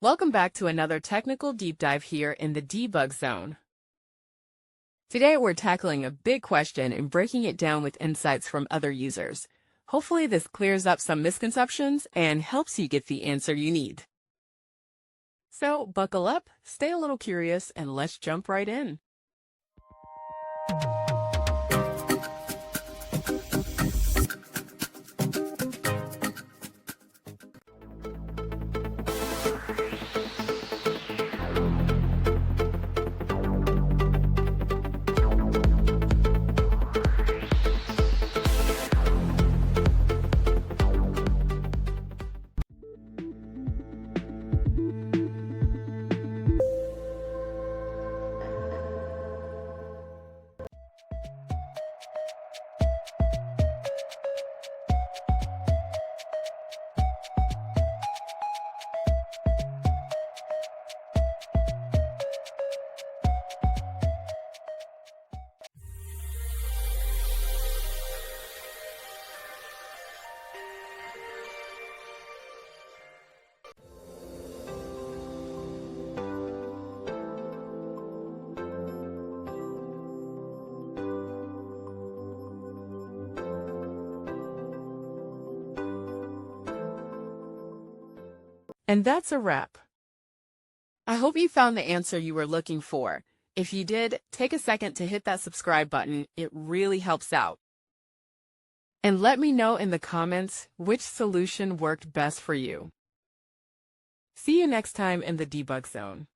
Welcome back to another technical deep dive here in the debug zone. Today we're tackling a big question and breaking it down with insights from other users. Hopefully this clears up some misconceptions and helps you get the answer you need. So buckle up, stay a little curious, and let's jump right in. And that's a wrap. I hope you found the answer you were looking for. If you did, take a second to hit that subscribe button. It really helps out. And let me know in the comments which solution worked best for you. See you next time in the debug zone.